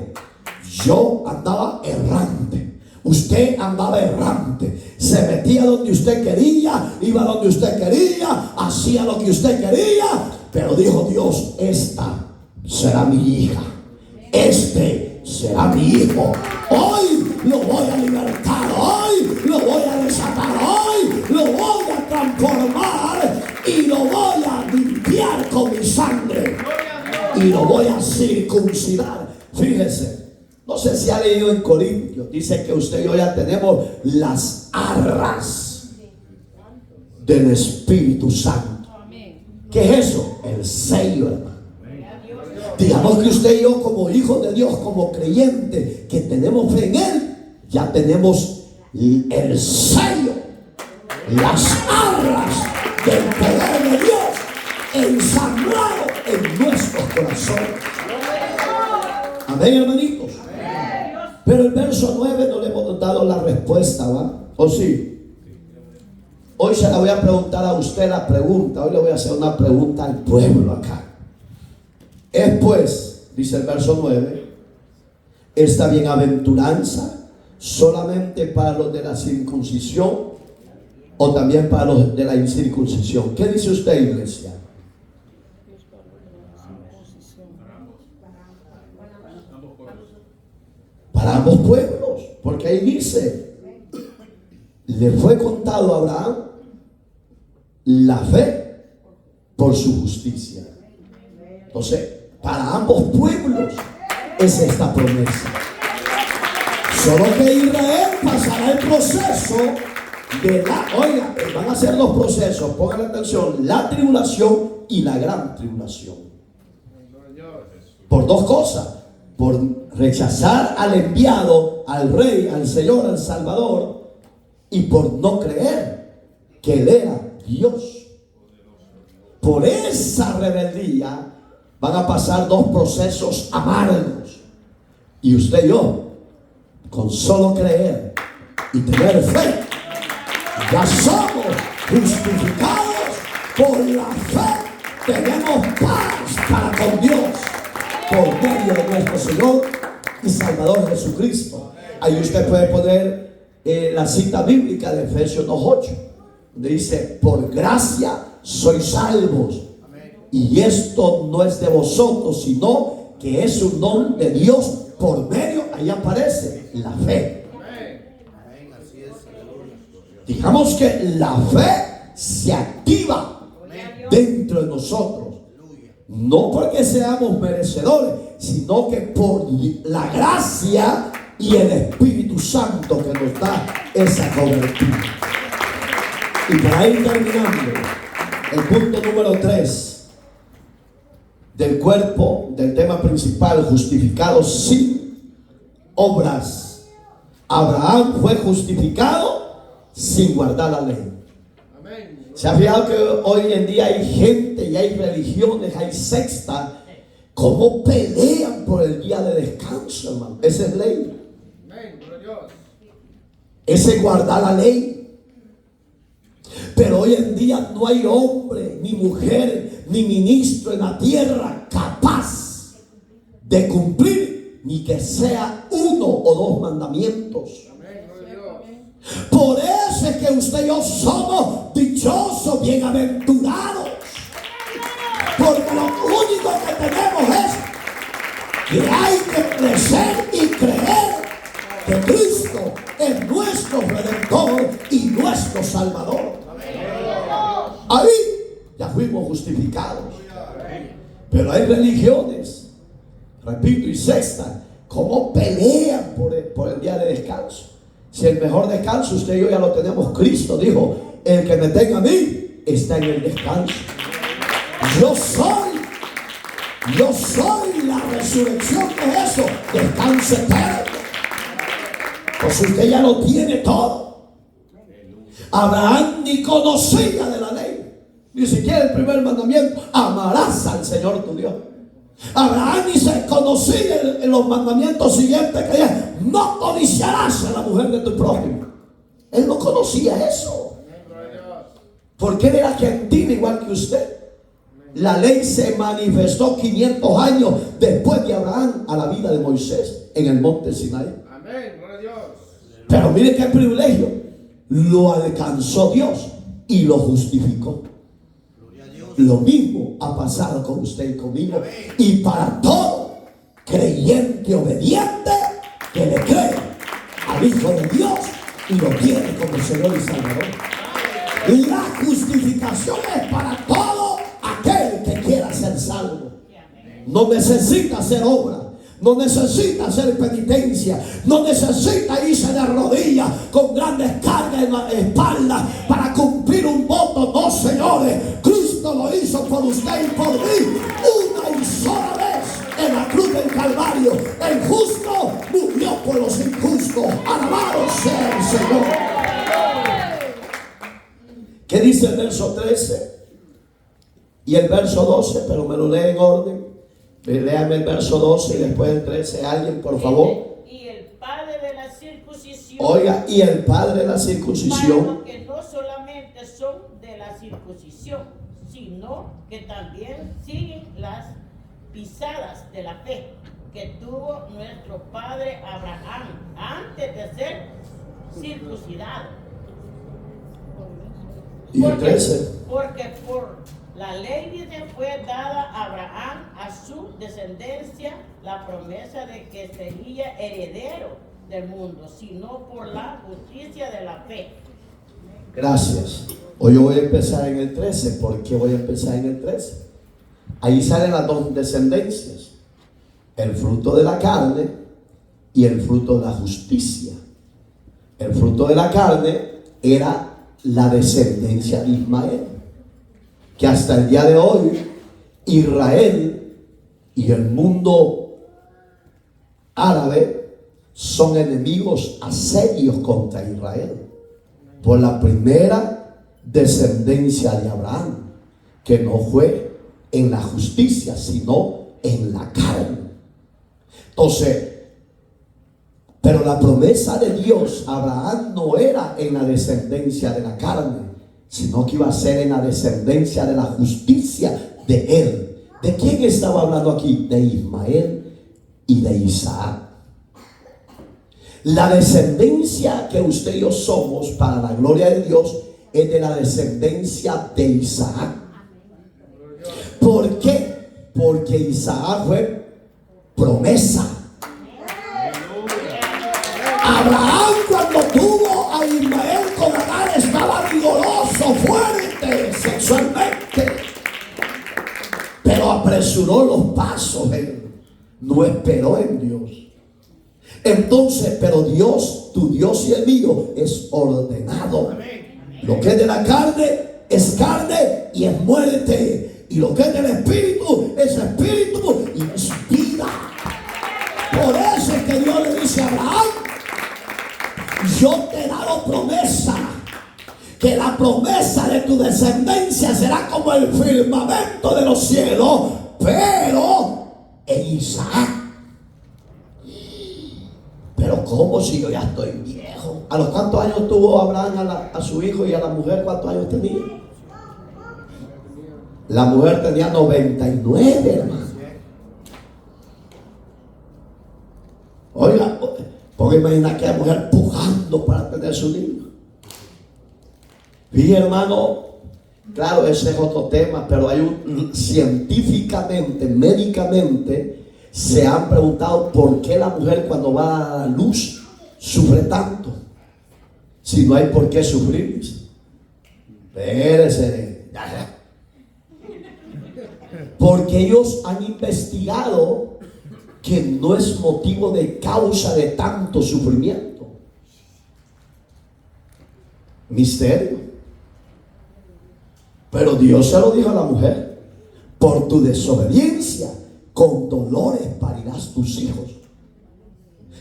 A: Yo andaba errante, usted andaba errante, se metía donde usted quería, iba donde usted quería, hacía lo que usted quería, pero dijo Dios: esta será mi hija, este será mi hijo. Hoy lo voy a libertar, hoy lo voy a desatar, hoy lo voy a transformar y lo voy a limpiar con mi sangre y lo voy a circuncidar. Fíjese, no sé si ha leído en Corintios, dice que usted y yo ya tenemos las arras del Espíritu Santo. ¿Qué es eso? El sello, hermano. Digamos que usted y yo, como hijos de Dios, como creyentes que tenemos fe en Él, ya tenemos el sello las arras del poder de Dios ensamblado en nuestros corazones. Amén, hermanitos. Pero el verso 9 no le hemos dado la respuesta, ¿va? ¿O sí? Hoy se la voy a preguntar a usted la pregunta. Hoy le voy a hacer una pregunta al pueblo acá. Es pues, dice el verso 9, esta bienaventuranza solamente para los de la circuncisión o también para los de la incircuncisión. ¿Qué dice usted, iglesia? Para ambos pueblos, porque ahí dice, le fue contado a Abraham la fe por su justicia. Entonces, para ambos pueblos es esta promesa. Solo que Israel pasará el proceso de oiga, van a ser dos procesos, pongan atención, la tribulación y la gran tribulación. Por dos cosas, por rechazar al enviado, al rey, al Señor, al Salvador, y por no creer que Él era Dios. Por esa rebeldía van a pasar dos procesos amargos. Y usted y yo, con solo creer y tener fe, ya somos justificados por la fe. Tenemos paz para con Dios por medio de nuestro Señor y Salvador Jesucristo. Ahí usted puede poner la cita bíblica de Efesios 2:8, donde dice: por gracia sois salvos, y esto no es de vosotros, sino que es un don de Dios por medio, ahí aparece la fe. Digamos que la fe se activa dentro de nosotros, no porque seamos merecedores, sino que por la gracia y el Espíritu Santo que nos da esa cobertura. Y para ir terminando, el punto número 3 del cuerpo del tema principal, justificado sin obras. Abraham fue justificado sin guardar la ley. ¿Se ha fijado que hoy en día hay gente y hay religiones, hay sectas, cómo pelean por el día de descanso, hermano? Esa es ley. Ese es guardar la ley. Pero hoy en día no hay hombre, ni mujer, ni ministro en la tierra capaz de cumplir ni que sea uno o dos mandamientos. Por eso es que usted y yo somos dichosos, bienaventurados, porque lo único que tenemos es que hay que crecer y creer que Cristo es nuestro Redentor y nuestro Salvador. Ahí ya fuimos justificados. Pero hay religiones, repito, y sectas, cómo pelean por el día de descanso. Si el mejor descanso usted y yo ya lo tenemos, Cristo dijo: el que me tenga a mí está en el descanso. Yo soy la resurrección de eso, descanso eterno. Pues usted ya lo tiene todo. Abraham ni conocía de la ley, ni siquiera el primer mandamiento: amarás al Señor tu Dios. Abraham ni se conocía en los mandamientos siguientes, que decía: no codiciarás a la mujer de tu prójimo. Él no conocía eso, porque él era gentil igual que usted. La ley se manifestó 500 años después de Abraham a la vida de Moisés en el monte Sinaí. Pero mire qué privilegio, lo alcanzó Dios y lo justificó. Lo mismo ha pasado con usted y conmigo, y para todo creyente obediente que le cree al Hijo de Dios y lo tiene como Señor y Salvador. La justificación es para todo aquel que quiera ser salvo. No necesita hacer obra, no necesita hacer penitencia, no necesita irse de rodillas con grandes cargas en la espalda para cumplir un voto. No, señores, Cristo lo hizo por usted y por mí una y sola vez en la cruz del Calvario. El justo murió por los injustos. Alabado sea el Señor. Dice el verso 13 y el verso 12, pero me lo lee en orden. Léame el verso 12 y después el 13. Alguien, por favor.
F: Y el padre de la circuncisión.
A: Oiga, y el padre de la
F: Para
A: circuncisión.
F: los que no solamente son de la circuncisión, sino que también siguen las pisadas de la fe que tuvo nuestro padre Abraham antes de ser circuncidado.
A: Y el 13.
F: Porque por la ley fue dada a Abraham, a su descendencia, la promesa de que sería heredero del mundo, sino por la justicia de la fe.
A: Gracias. Hoy yo voy a empezar en el 13. ¿Por qué voy a empezar en el 13? Ahí salen las dos descendencias: el fruto de la carne y el fruto de la justicia. El fruto de la carne era la descendencia de Ismael, que hasta el día de hoy Israel y el mundo árabe son enemigos acerios contra Israel por la primera descendencia de Abraham, que no fue en la justicia sino en la carne. Entonces, pero la promesa de Dios a Abraham no era en la descendencia de la carne, sino que iba a ser en la descendencia de la justicia de él. ¿De quién estaba hablando aquí? De Ismael y de Isaac. La descendencia que usted y yo somos para la gloria de Dios es de la descendencia de Isaac. ¿Por qué? Porque Isaac fue promesa. Abraham, cuando tuvo a Ismael con Agar, estaba vigoroso, fuerte sexualmente, pero apresuró los pasos. Él no esperó en Dios. Entonces, pero Dios, tu Dios y el mío, es ordenado. Lo que es de la carne es carne y es muerte, y lo que es del espíritu es espíritu y es vida. Por eso es que Dios le dice a Abraham: yo te he dado promesa, que la promesa de tu descendencia será como el firmamento de los cielos, pero en Isaac. Pero ¿cómo si yo ya estoy viejo? ¿A los cuántos años tuvo Abraham a su hijo, y a la mujer cuántos años tenía? La mujer tenía 99, hermano. Oiga, porque imagina que la mujer pujando para tener su niño. Y hermano, claro, ese es otro tema, pero hay científicamente, médicamente, se han preguntado por qué la mujer cuando va a la luz sufre tanto, si no hay por qué sufrir. Espérese. Porque ellos han investigado que no es motivo de causa de tanto sufrimiento. Misterio. Pero Dios se lo dijo a la mujer: por tu desobediencia, con dolores parirás tus hijos.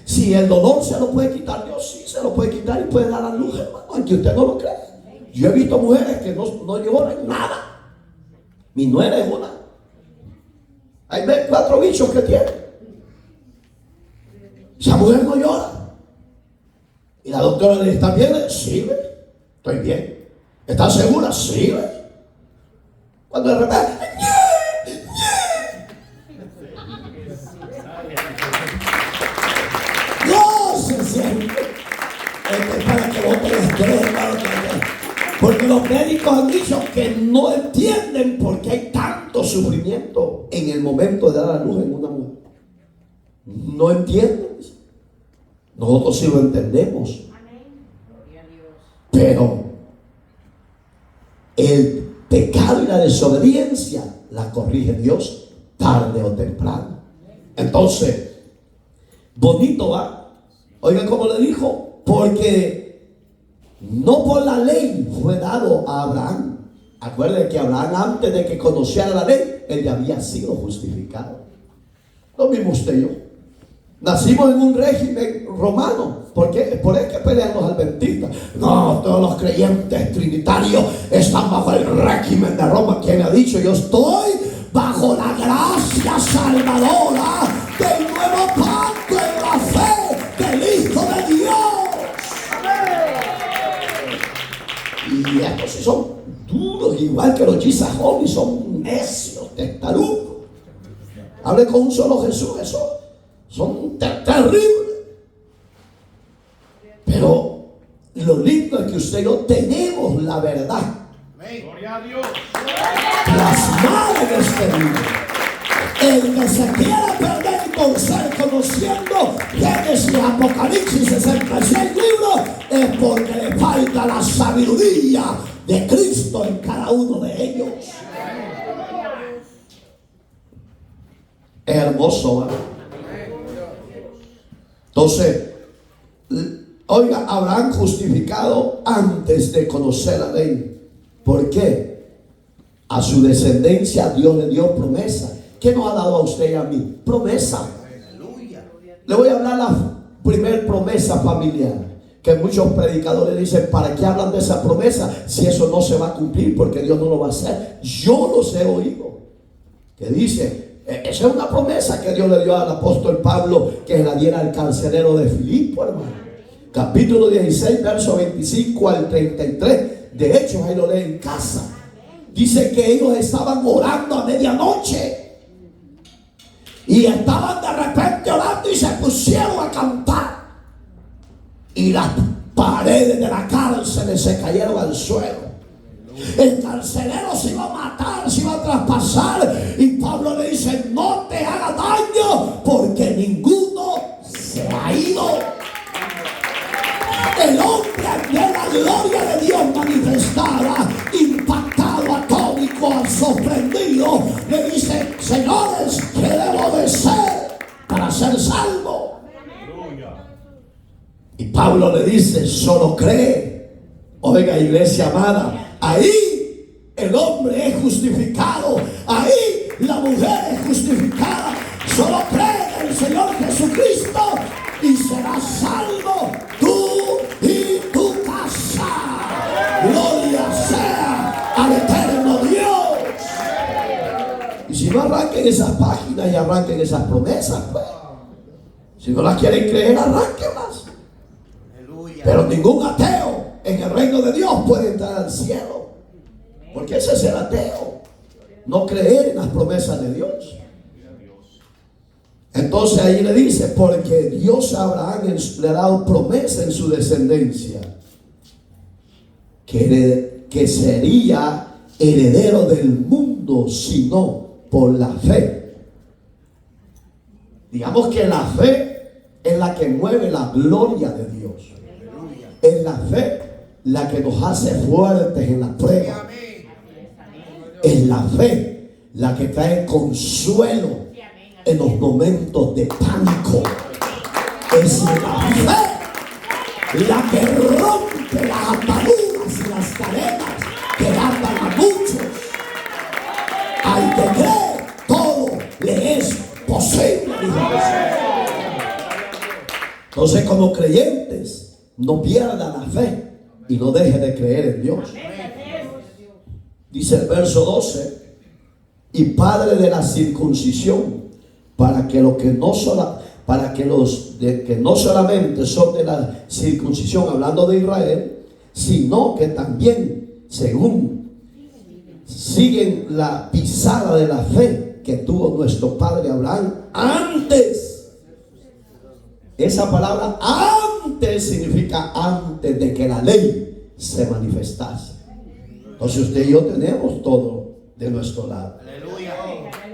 A: Si el dolor se lo puede quitar Dios, sí se lo puede quitar y puede dar a luz, hermano, aunque usted no lo cree. Yo he visto mujeres que no lloran nada. Mi nuera es una. Hay 4 bichos que tiene. Esa mujer no llora. Y la doctora le dice: ¿estás bien? Sí, estoy bien. ¿Estás segura? Sí. Cuando de repente, no se siente. Es para que vos te estrés, hermano. Porque los médicos han dicho que no entienden por qué hay tanto sufrimiento en el momento de dar a luz en una mujer. No entienden. Nosotros sí lo entendemos. Pero el pecado y la desobediencia la corrige Dios tarde o temprano. Entonces, bonito va. Oigan cómo le dijo: porque no por la ley fue dado a Abraham. Acuérdense que Abraham, antes de que conociera la ley, él ya había sido justificado. Lo mismo usted y yo. Nacimos en un régimen romano. ¿Por qué? Por eso que pelean los adventistas. No, todos los creyentes trinitarios están bajo el régimen de Roma. ¿Quién ha dicho? Yo estoy bajo la gracia salvadora del nuevo pacto en la fe del Hijo de Dios. Y estos sí son duros, igual que los Jesus, son necios, testarudos. Hable con un solo Jesús, eso son terribles. Pero lo lindo es que usted y yo tenemos la verdad
D: Gloria a Dios.
A: plasmada en este libro. El que se quiera perder y torcer conociendo Génesis y Apocalipsis 66 libros es porque le falta la sabiduría de Cristo en cada uno de ellos. Es hermoso, ¿verdad? Entonces, oiga, Abraham justificado antes de conocer la ley. ¿Por qué? A su descendencia Dios le dio promesa. ¿Qué nos ha dado a usted y a mí? Promesa. Le voy a hablar la primer promesa familiar. Que muchos predicadores dicen, ¿para qué hablan de esa promesa si eso no se va a cumplir? Porque Dios no lo va a hacer. Yo los he oído. Que dice, esa es una promesa que Dios le dio al apóstol Pablo, que la diera al carcelero de Filipo, hermano. Capítulo 16, verso 25 al 33. De hecho, ahí lo lee en casa. Dice que ellos estaban orando a medianoche. Y estaban de repente orando y se pusieron a cantar. Y las paredes de la cárcel se cayeron al suelo. El carcelero se iba a matar, se iba a traspasar. Y Pablo le dice, no te haga daño, porque ninguno se ha ido. El hombre de la gloria de Dios manifestada, impactado, atónico, sorprendido, le dice, señores, ¿qué debo de ser para ser salvo? Y Pablo le dice, solo cree. Oiga, iglesia amada, ahí el hombre es justificado, ahí la mujer es justificada. Solo cree en el Señor Jesucristo y serás salvo tú y tu casa. Gloria sea al eterno Dios. Y si no, arranquen esas páginas y arranquen esas promesas, pues. Si no las quieren creer, arránquenlas. Pero ningún ateo en el reino de Dios puede entrar al cielo. Porque ese es el ateo. No creer en las promesas de Dios. Entonces ahí le dice, porque Dios a Abraham le ha dado promesa en su descendencia, que sería heredero del mundo, sino por la fe. Digamos que la fe es la que mueve la gloria de Dios. Es la fe la que nos hace fuertes en la prueba. Es la fe la que trae consuelo en los momentos de pánico. Es la fe la que rompe las ataduras y las cadenas que atan a muchos. Al que cree, todo le es posible. Entonces, como creyentes, no pierda la fe y no deje de creer en Dios. Dice el verso 12, y padre de la circuncisión, para que los que no solamente son de la circuncisión, hablando de Israel, sino que también según siguen la pisada de la fe que tuvo nuestro padre Abraham antes. Esa palabra antes significa antes de que la ley se manifestase. Entonces usted y yo tenemos todo de nuestro lado.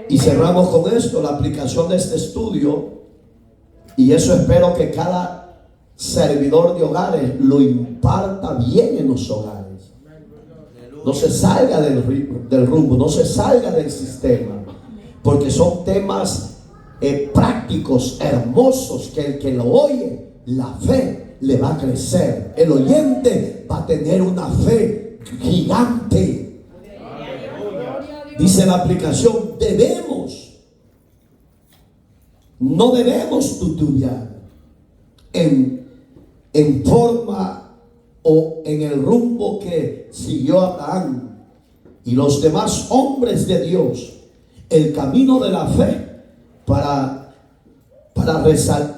A: Y cerramos con esto la aplicación de este estudio. Y eso espero que cada servidor de hogares lo imparta bien en los hogares. No se salga del rumbo, no se salga del sistema. Porque son temas prácticos, hermosos, que el que lo oye, la fe le va a crecer. El oyente va a tener una fe gigante. Dice la aplicación, debemos no debemos titubear en forma o en el rumbo que siguió Abraham y los demás hombres de Dios, el camino de la fe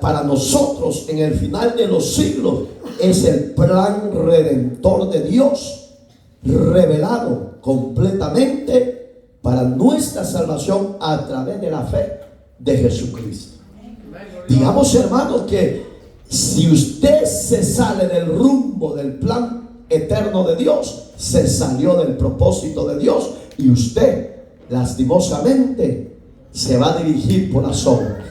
A: para nosotros en el final de los siglos es el plan redentor de Dios revelado completamente para nuestra salvación a través de la fe de Jesucristo. Digamos, hermanos, que si usted se sale del rumbo del plan eterno de Dios, se salió del propósito de Dios y usted lastimosamente se va a dirigir por las obras.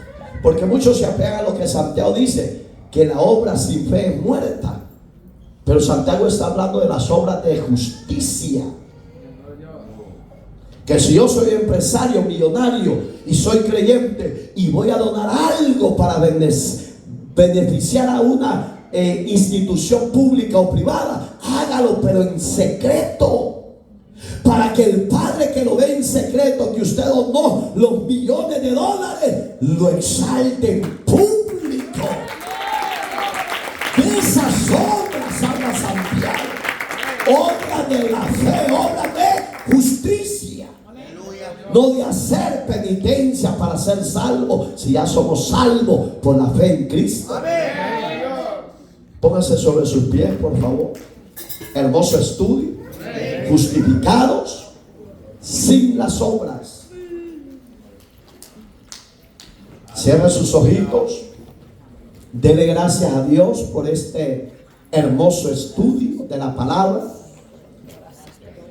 A: Porque muchos se apegan a lo que Santiago dice, que la obra sin fe es muerta. Pero Santiago está hablando de las obras de justicia. Que si yo soy empresario, millonario y soy creyente y voy a donar algo para beneficiar a una institución pública o privada, hágalo pero en secreto. Para que el Padre que lo ve en secreto, que usted donó los millones de dólares, lo exalte en público. De esas obras habla Santiago. Obra de la fe, obra de justicia. No de hacer penitencia para ser salvo, si ya somos salvos por la fe en Cristo. Póngase sobre sus pies, por favor. Hermoso estudio. Justificados sin las obras. Cierre sus ojitos. Dele gracias a Dios por este hermoso estudio de la palabra.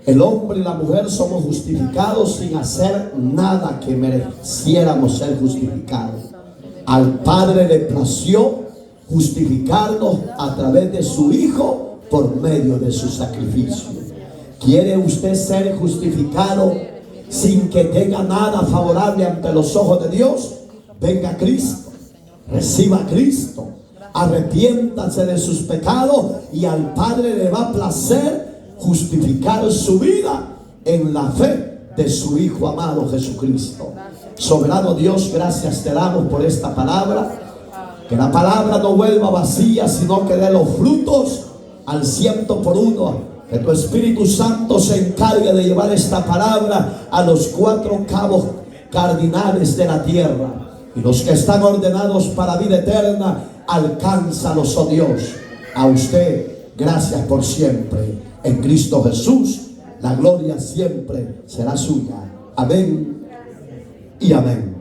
A: El hombre y la mujer somos justificados sin hacer nada que mereciéramos ser justificados. Al Padre le plació justificarnos a través de su Hijo por medio de su sacrificio. ¿Quiere usted ser justificado sin que tenga nada favorable ante los ojos de Dios? Venga a Cristo, reciba a Cristo, arrepiéntase de sus pecados y al Padre le va a placer justificar su vida en la fe de su Hijo amado Jesucristo. Soberano Dios, gracias te damos por esta palabra. Que la palabra no vuelva vacía, sino que dé los frutos al 100%. Que tu Espíritu Santo se encargue de llevar esta palabra a los 4 cabos cardinales de la tierra. Y los que están ordenados para vida eterna, alcánzalos, oh Dios. A usted, gracias por siempre. En Cristo Jesús, la gloria siempre será suya. Amén y amén.